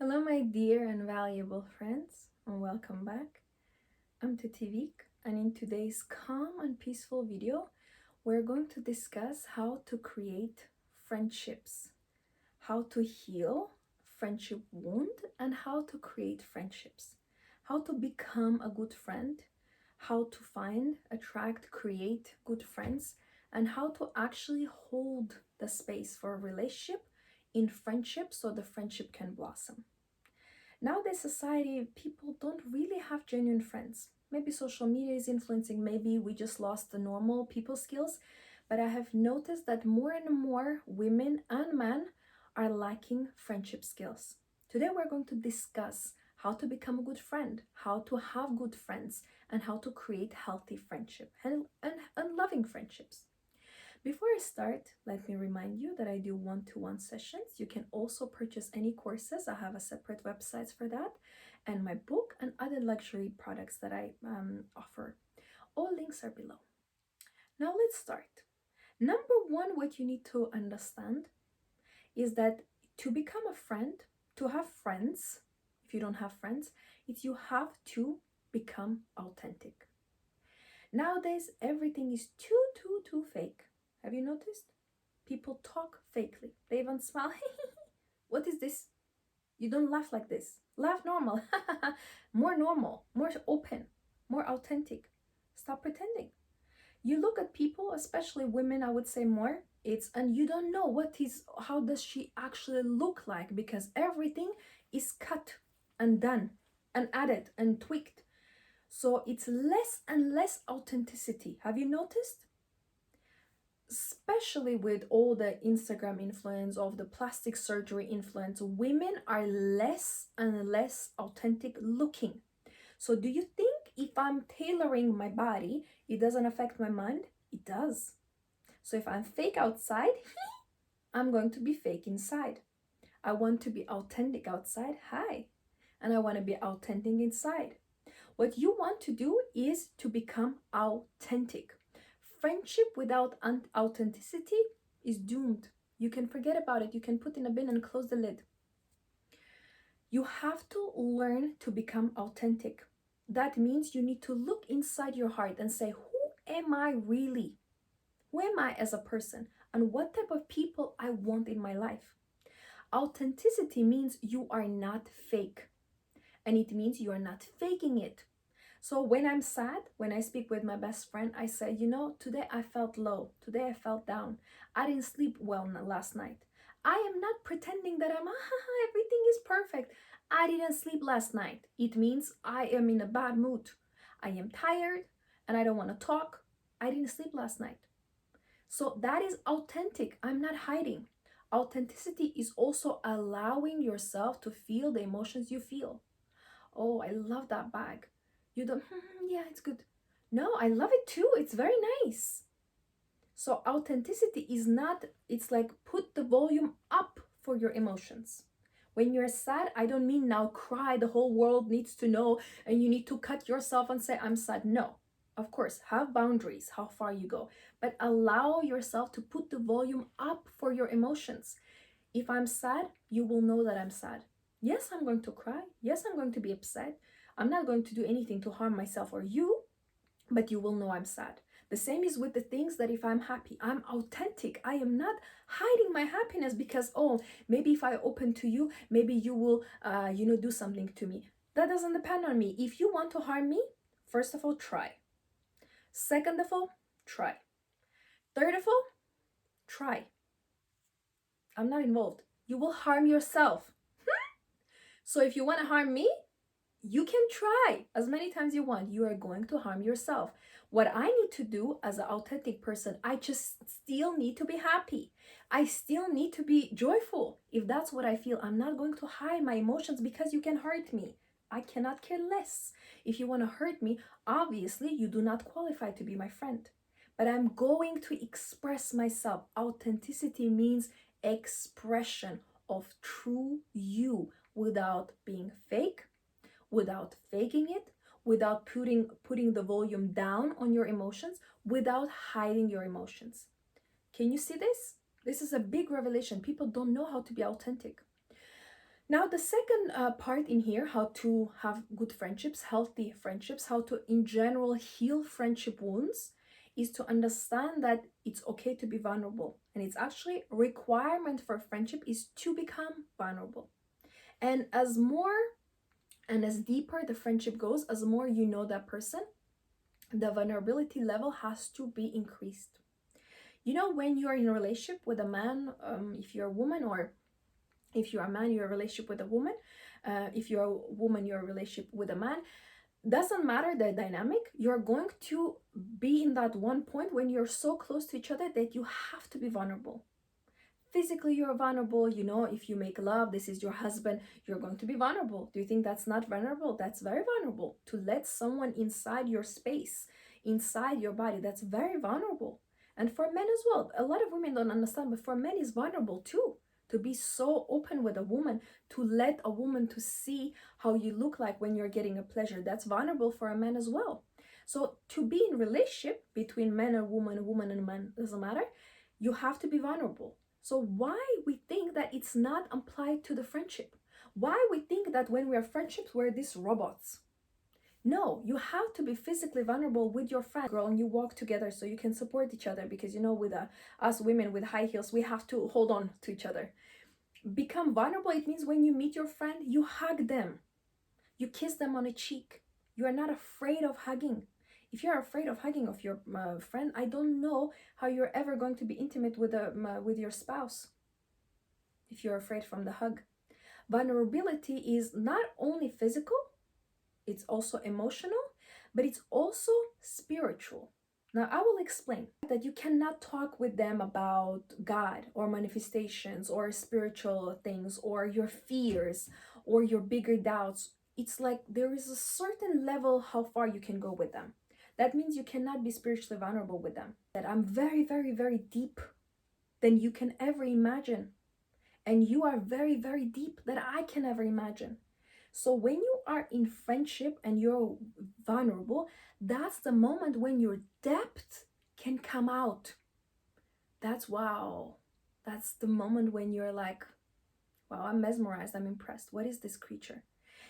Hello, my dear and valuable friends, and welcome back. I'm Titivik, and in today's calm and peaceful video, we're going to discuss how to create friendships, how to heal friendship wound, and how to create friendships, how to become a good friend, how to find, attract, create good friends, and how to actually hold the space for a relationship in friendship so the friendship can blossom. Nowadays society, people don't really have genuine friends. Maybe social media is influencing, maybe we just lost the normal people skills, but I have noticed that more and more women and men are lacking friendship skills. Today we're going to discuss how to become a good friend, how to have good friends, and how to create healthy friendship and loving friendships. Before I start, let me remind you that I do one-to-one sessions. You can also purchase any courses. I have a separate website for that, and my book and other luxury products that I offer. All links are below. Now let's start. Number one, what you need to understand is that to become a friend, to have friends, if you don't have friends, it's you have to become authentic. Nowadays, everything is too fake. Have you noticed? People talk fakely. They even smile. What is this? You don't laugh like this. Laugh normal. More normal, more open, more authentic. Stop pretending. You look at people, especially women, I would say more. And you don't know how does she actually look like, because everything is cut and done and added and tweaked. So it's less and less authenticity. Have you noticed? Especially with all the Instagram influence of the plastic surgery influence, women are less and less authentic looking. So do you think if I'm tailoring my body, it doesn't affect my mind? It does. So if I'm fake outside, I'm going to be fake inside. I want to be authentic outside, hi. And I want to be authentic inside. What you want to do is to become authentic. Friendship without authenticity is doomed. You can forget about it. You can put in a bin and close the lid. You have to learn to become authentic. That means you need to look inside your heart and say, who am I really? Who am I as a person? And what type of people I want in my life? Authenticity means you are not fake. And it means you are not faking it. So when I'm sad, when I speak with my best friend, I say, today I felt low. Today I felt down. I didn't sleep well last night. I am not pretending that everything is perfect. I didn't sleep last night. It means I am in a bad mood. I am tired and I don't want to talk. I didn't sleep last night. So that is authentic. I'm not hiding. Authenticity is also allowing yourself to feel the emotions you feel. Oh, I love that bag. You don't, yeah, it's good. No, I love it too. It's very nice. So authenticity is not, it's like put the volume up for your emotions. When you're sad, I don't mean now cry, the whole world needs to know and you need to cut yourself and say, I'm sad. No, of course, have boundaries, how far you go, but allow yourself to put the volume up for your emotions. If I'm sad, you will know that I'm sad. Yes, I'm going to cry. Yes, I'm going to be upset. I'm not going to do anything to harm myself or you, but you will know I'm sad. The same is with the things that if I'm happy, I'm authentic. I am not hiding my happiness because, oh, maybe if I open to you, maybe you will, do something to me. That doesn't depend on me. If you want to harm me, first of all, try. Second of all, try. Third of all, try. I'm not involved. You will harm yourself. So if you want to harm me, you can try as many times you want. You are going to harm yourself. What I need to do as an authentic person, I just still need to be happy. I still need to be joyful. If that's what I feel, I'm not going to hide my emotions because you can hurt me. I cannot care less. If you want to hurt me, obviously you do not qualify to be my friend. But I'm going to express myself. Authenticity means expression of true you without being fake, without faking it, without putting the volume down on your emotions, without hiding your emotions. Can you see this? This is a big revelation. People don't know how to be authentic. Now, the second part in here, how to have good friendships, healthy friendships, how to, in general, heal friendship wounds, is to understand that it's okay to be vulnerable. And it's actually a requirement for friendship is to become vulnerable. And as more and as deeper the friendship goes, as more you know that person, the vulnerability level has to be increased. You know, when you are in a relationship with a man, if you're a woman, or if you're a man, you're in a relationship with a woman. If you're a woman, you're in a relationship with a man. Doesn't matter the dynamic, you're going to be in that one point when you're so close to each other that you have to be vulnerable. Physically, you're vulnerable. You know, if you make love, this is your husband, you're going to be vulnerable. Do you think that's not vulnerable? That's very vulnerable. To let someone inside your space, inside your body, that's very vulnerable. And for men as well, a lot of women don't understand, but for men, it's vulnerable too. To be so open with a woman, to let a woman to see how you look like when you're getting a pleasure, that's vulnerable for a man as well. So to be in relationship between man and woman and man, doesn't matter, you have to be vulnerable. So why we think that it's not applied to the friendship? Why we think that when we are friendships, we're these robots? No, you have to be physically vulnerable with your friend, girl, and you walk together so you can support each other, because you know, with us women with high heels, we have to hold on to each other. Become vulnerable, it means when you meet your friend, you hug them, you kiss them on a cheek. You are not afraid of hugging. If you're afraid of hugging of your friend, I don't know how you're ever going to be intimate with your spouse. If you're afraid from the hug, vulnerability is not only physical, it's also emotional, but it's also spiritual. Now, I will explain that you cannot talk with them about God or manifestations or spiritual things or your fears or your bigger doubts. It's like there is a certain level how far you can go with them. That means you cannot be spiritually vulnerable with them. That I'm very, very, very deep than you can ever imagine. And you are very, very deep that I can ever imagine. So when you are in friendship and you're vulnerable, that's the moment when your depth can come out. That's wow. That's the moment when you're like, wow, I'm mesmerized, I'm impressed. What is this creature?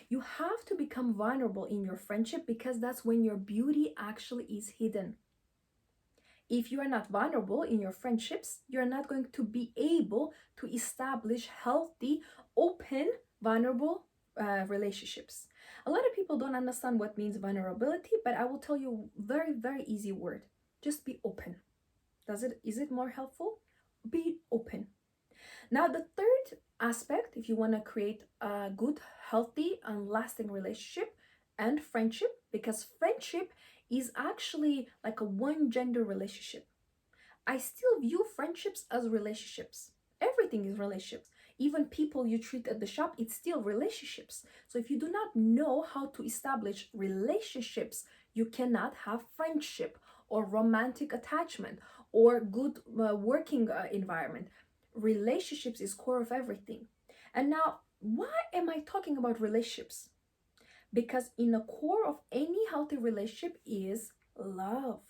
You have to become vulnerable in your friendship, because that's when your beauty actually is hidden. If you are not vulnerable in your friendships, you're not going to be able to establish healthy, open, vulnerable relationships. A lot of people don't understand what means vulnerability, but I will tell you a very, very easy word. Just be open. Is it more helpful? Be open. Now, the third aspect, if you want to create a good, healthy, and lasting relationship and friendship, because friendship is actually like a one gender relationship. I still view friendships as relationships. Everything is relationships. Even people you treat at the shop, it's still relationships. So if you do not know how to establish relationships, you cannot have friendship or romantic attachment or good working environment. Relationships is core of everything. And now, why am I talking about relationships? Because in the core of any healthy relationship is love.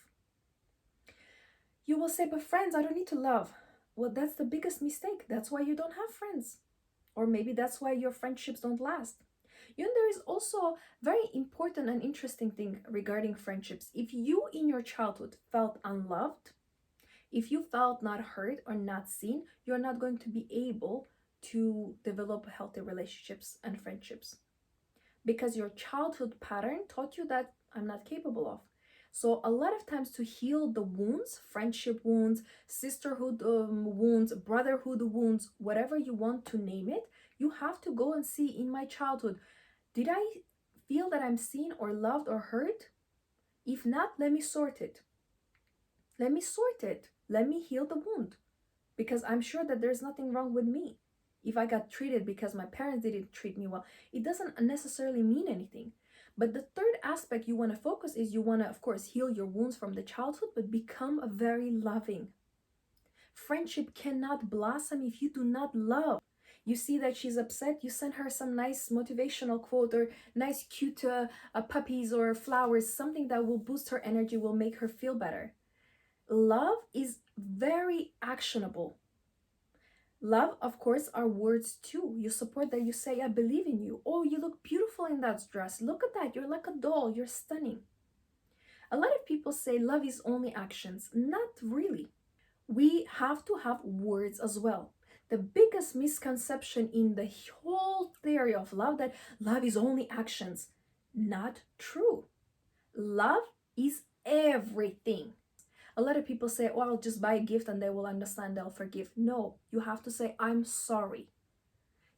You will say, but friends, I don't need to love. Well, that's the biggest mistake. That's why you don't have friends. Or maybe that's why your friendships don't last. You know, there is also a very important and interesting thing regarding friendships. If you in your childhood felt unloved, if you felt not heard or not seen, you're not going to be able to develop healthy relationships and friendships, because your childhood pattern taught you that I'm not capable of. So a lot of times, to heal the wounds, friendship wounds, sisterhood wounds, brotherhood wounds, whatever you want to name it, you have to go and see, in my childhood, did I feel that I'm seen or loved or heard? If not, let me sort it. Let me sort it. Let me heal the wound, because I'm sure that there's nothing wrong with me. If I got treated because my parents didn't treat me well, it doesn't necessarily mean anything. But the third aspect you want to focus is, you want to, of course, heal your wounds from the childhood, but become a very loving. Friendship cannot blossom if you do not love. You see that she's upset, you send her some nice motivational quote or nice cute puppies or flowers, something that will boost her energy, will make her feel better. Love is very actionable. Love, of course, are words too. You support that, you say, I believe in you. Oh, you look beautiful in that dress. Look at that. You're like a doll. You're stunning. A lot of people say love is only actions. Not really. We have to have words as well. The biggest misconception in the whole theory of love, that love is only actions. Not true. Love is everything. A lot of people say, oh, I'll just buy a gift and they will understand, they'll forgive. No, you have to say, I'm sorry.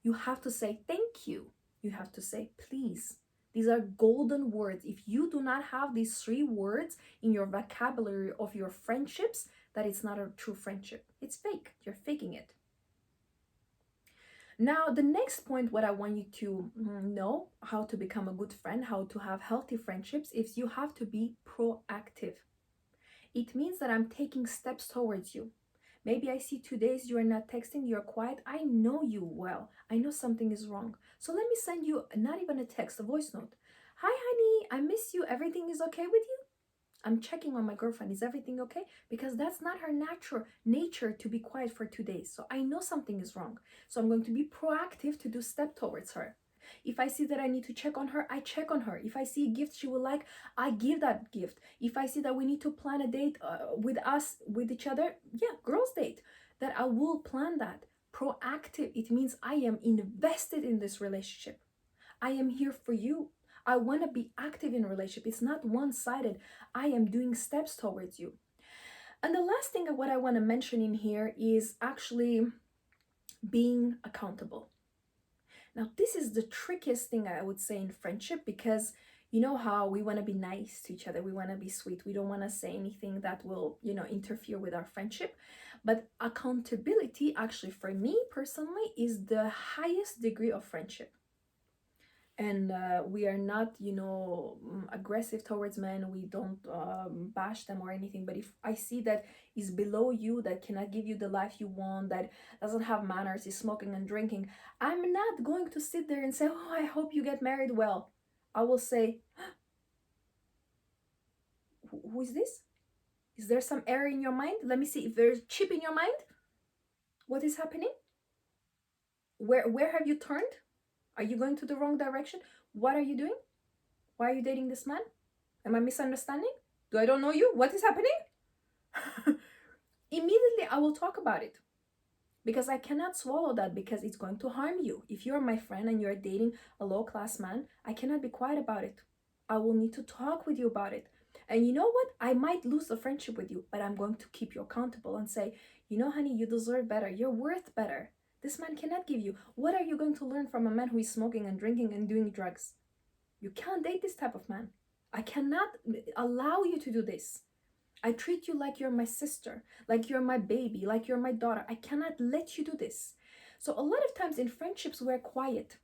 You have to say, thank you. You have to say, please. These are golden words. If you do not have these three words in your vocabulary of your friendships, that it's not a true friendship. It's fake. You're faking it. Now, the next point, what I want you to know how to become a good friend, how to have healthy friendships, is you have to be proactive. It means that I'm taking steps towards you. Maybe I see 2 days you are not texting, you're quiet. I know you well. I know something is wrong. So let me send you not even a text, a voice note. Hi, honey, I miss you. Everything is okay with you? I'm checking on my girlfriend. Is everything okay? Because that's not her natural nature to be quiet for 2 days. So I know something is wrong. So I'm going to be proactive to do step towards her. If I see that I need to check on her, I check on her. If I see a gift she will like, I give that gift. If I see that we need to plan a date with us, with each other, yeah, girls' date, that I will plan that. Proactive, it means I am invested in this relationship. I am here for you. I want to be active in a relationship. It's not one-sided. I am doing steps towards you. And the last thing what I want to mention in here is actually being accountable. Now, this is the trickiest thing I would say in friendship, because you know how we want to be nice to each other. We want to be sweet. We don't want to say anything that will, interfere with our friendship. But accountability, actually, for me personally, is the highest degree of friendship. And we are not aggressive towards men. We don't bash them or anything. But if I see that is below you, that cannot give you the life you want, that doesn't have manners, is smoking and drinking, I'm not going to sit there and say, oh, I hope you get married well. I will say, who is this? Is there some error in your mind? Let me see if there's chip in your mind. What is happening? Where have you turned? Are you going to the wrong direction? What are you doing? Why are you dating this man? Am I misunderstanding? Do I don't know you? What is happening? Immediately I will talk about it, because I cannot swallow that, because it's going to harm you. If you're my friend and you're dating a low-class man, I cannot be quiet about it. I will need to talk with you about it. And you know what? I might lose the friendship with you, but I'm going to keep you accountable and say, honey, you deserve better. You're worth better. This man cannot give you. What are you going to learn from a man who is smoking and drinking and doing drugs? You can't date this type of man. I cannot allow you to do this. I treat you like you're my sister, like you're my baby, like you're my daughter. I cannot let you do this. So a lot of times in friendships, we're quiet.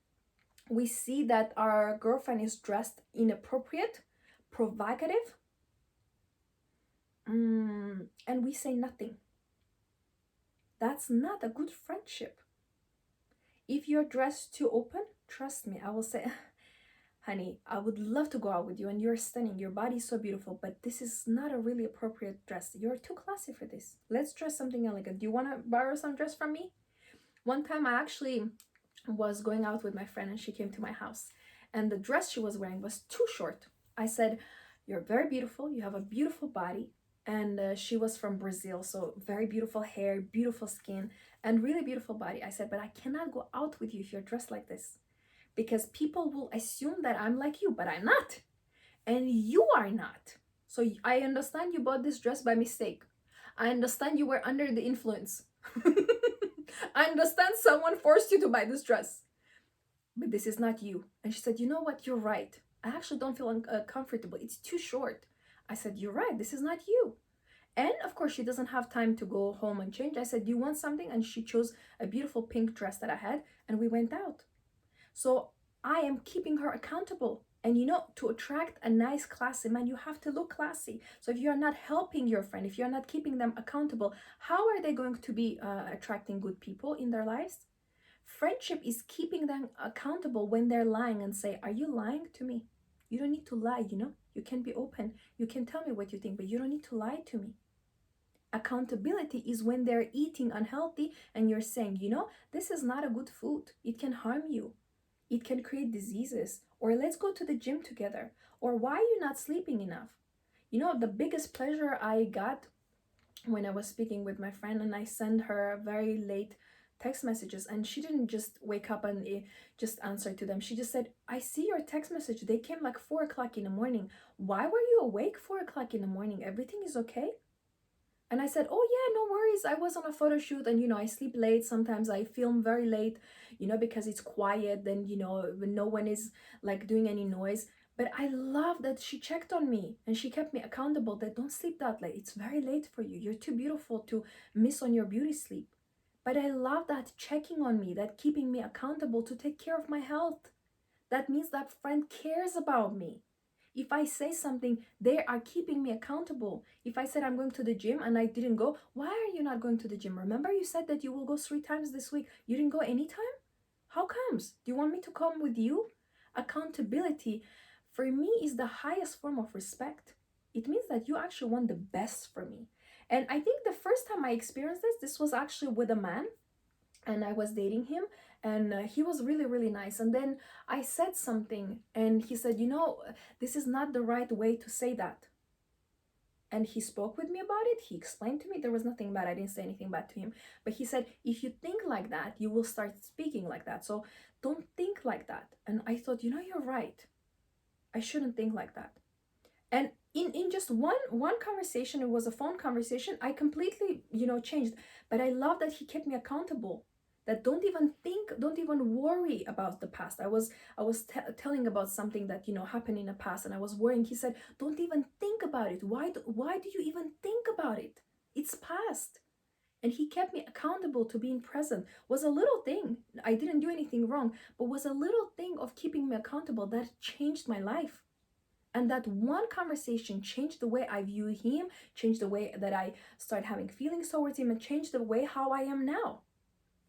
We see that our girlfriend is dressed inappropriate, provocative, and we say nothing. That's not a good friendship. If you're dressed too open, trust me, I will say, honey, I would love to go out with you and you're stunning. Your body's so beautiful, but this is not a really appropriate dress. You're too classy for this. Let's dress something elegant. Do you want to borrow some dress from me? One time I actually was going out with my friend and she came to my house and the dress she was wearing was too short. I said, you're very beautiful. You have a beautiful body. And she was from Brazil, so very beautiful hair, beautiful skin, and really beautiful body. I said, but I cannot go out with you if you're dressed like this, because people will assume that I'm like you, but I'm not. And you are not. So I understand you bought this dress by mistake. I understand you were under the influence. I understand someone forced you to buy this dress. But this is not you. And she said, you know what? You're right. I actually don't feel comfortable. It's too short. I said, you're right. This is not you. And of course, she doesn't have time to go home and change. I said, do you want something? And she chose a beautiful pink dress that I had. And we went out. So I am keeping her accountable. And to attract a nice, classy man, you have to look classy. So if you're not helping your friend, if you're not keeping them accountable, how are they going to be attracting good people in their lives? Friendship is keeping them accountable when they're lying and say, are you lying to me? You don't need to lie, You can be open. You can tell me what you think, but you don't need to lie to me. Accountability is when they're eating unhealthy and you're saying, this is not a good food. It can harm you. It can create diseases. Or let's go to the gym together. Or why are you not sleeping enough? The biggest pleasure I got when I was speaking with my friend and I sent her very late text messages, and she didn't just wake up and just answer to them. She just said, I see your text message. They came like 4 o'clock in the morning. Why were you awake 4 o'clock in the morning? Everything is okay? And I said, oh yeah, no worries. I was on a photo shoot and, I sleep late. Sometimes I film very late, because it's quiet. Then, when no one is like doing any noise. But I love that she checked on me and she kept me accountable that don't sleep that late. It's very late for you. You're too beautiful to miss on your beauty sleep. But I love that checking on me, that keeping me accountable to take care of my health. That means that friend cares about me. If I say something, they are keeping me accountable. If I said I'm going to the gym and I didn't go, why are you not going to the gym? Remember you said that you will go 3 times this week. You didn't go anytime? How comes? Do you want me to come with you? Accountability for me is the highest form of respect. It means that you actually want the best for me. And I think the first time I experienced this was actually with a man, and I was dating him, and he was really, really nice. And then I said something, and he said, this is not the right way to say that. And he spoke with me about it. He explained to me there was nothing bad. I didn't say anything bad to him. But he said, if you think like that, you will start speaking like that. So don't think like that. And I thought, you're right. I shouldn't think like that. And in just one conversation, it was a phone conversation, I completely, changed. But I love that he kept me accountable. That don't even worry about the past. I was telling about something that happened in the past, and I was worrying. He said, don't even think about it. Why do you even think about it? It's past. And he kept me accountable to being present. Was a little thing. I didn't do anything wrong, but was a little thing of keeping me accountable that changed my life. And that one conversation changed the way I view him, changed the way that I started having feelings towards him, and changed the way how I am now.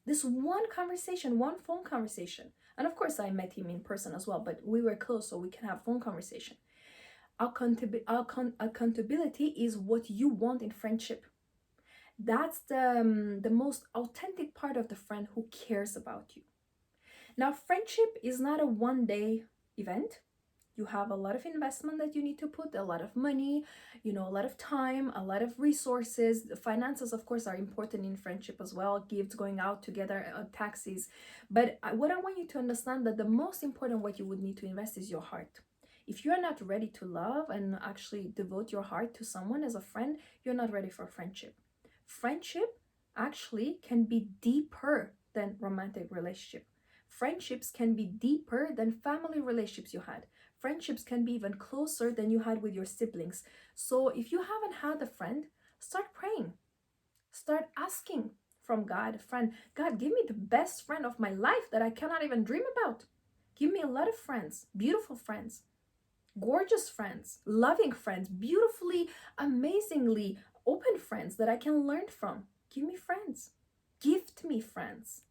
This one conversation, one phone conversation. And of course, I met him in person as well, but we were close, so we can have phone conversation. Accountability is what you want in friendship. That's the most authentic part of the friend who cares about you. Now, friendship is not a one-day event. You have a lot of investment that you need to put, a lot of money, a lot of time, a lot of resources. The finances, of course, are important in friendship as well. Gifts, going out together, taxes. But what I want you to understand, that the most important what you would need to invest is your heart. If you're not ready to love and actually devote your heart to someone as a friend, you're not ready for friendship. Friendship actually can be deeper than romantic relationship. Friendships can be deeper than family relationships you had. Friendships can be even closer than you had with your siblings. So if you haven't had a friend, start praying. Start asking from God, friend, God, give me the best friend of my life that I cannot even dream about. Give me a lot of friends, beautiful friends, gorgeous friends, loving friends, beautifully, amazingly open friends that I can learn from. Give me friends. Gift me friends.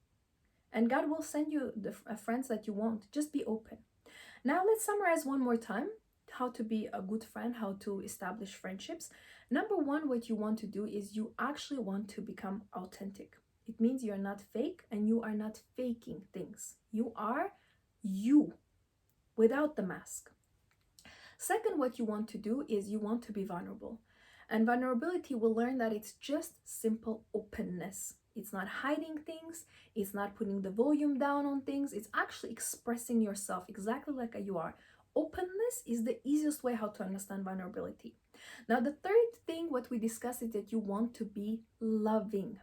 And God will send you the friends that you want. Just be open. Now let's summarize one more time how to be a good friend, how to establish friendships. Number one, what you want to do is you actually want to become authentic. It means you're not fake and you are not faking things. You are you without the mask. Second, what you want to do is you want to be vulnerable. And vulnerability will learn that it's just simple openness. It's not hiding things. It's not putting the volume down on things. It's actually expressing yourself exactly like you are. Openness is the easiest way how to understand vulnerability. Now, the third thing, what we discussed, is that you want to be loving.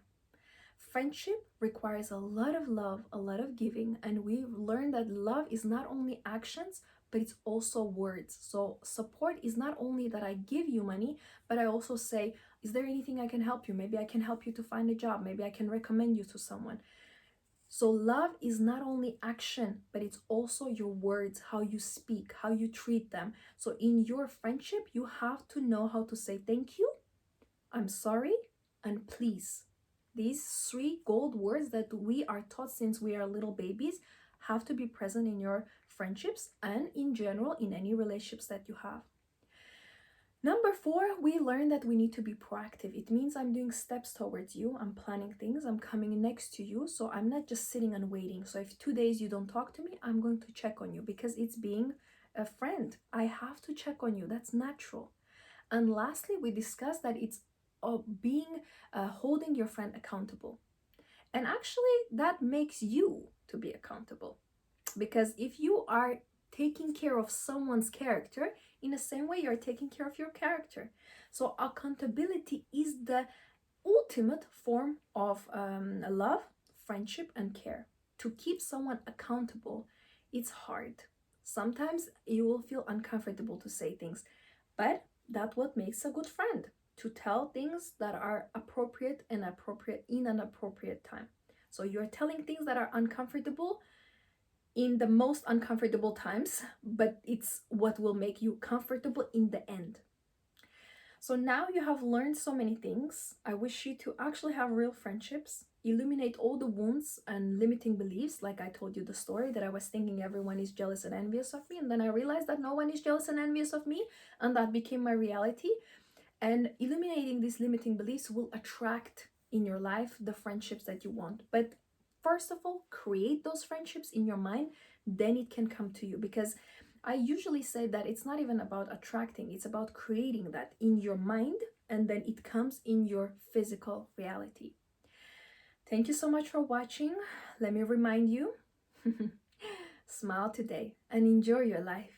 Friendship requires a lot of love, a lot of giving, and we learned that love is not only actions, but it's also words. So support is not only that I give you money, but I also say, is there anything I can help you? Maybe I can help you to find a job. Maybe I can recommend you to someone. So love is not only action, but it's also your words, how you speak, how you treat them. So in your friendship, you have to know how to say thank you, I'm sorry, and please. These 3 gold words that we are taught since we are little babies have to be present in your friendships and in general in any relationships that you have. Number 4, we learn that we need to be proactive. It means I'm doing steps towards you. I'm planning things. I'm coming next to you. So I'm not just sitting and waiting. So if 2 days you don't talk to me, I'm going to check on you because it's being a friend. I have to check on you. That's natural. And lastly, we discussed that it's holding your friend accountable. And actually, that makes you to be accountable. Because if you are taking care of someone's character, in the same way you're taking care of your character. So accountability is the ultimate form of love, friendship, and care. To keep someone accountable, it's hard. Sometimes you will feel uncomfortable to say things, but that's what makes a good friend, to tell things that are appropriate and appropriate in an appropriate time. So you're telling things that are uncomfortable in the most uncomfortable times, but it's what will make you comfortable in the end. So now you have learned so many things. I wish you to actually have real friendships, illuminate all the wounds and limiting beliefs. Like I told you the story that I was thinking everyone is jealous and envious of me, and then I realized that no one is jealous and envious of me, and that became my reality. And illuminating these limiting beliefs will attract in your life the friendships that you want. But first of all, create those friendships in your mind, then it can come to you. Because I usually say that it's not even about attracting, it's about creating that in your mind, and then it comes in your physical reality. Thank you so much for watching. Let me remind you, smile today and enjoy your life.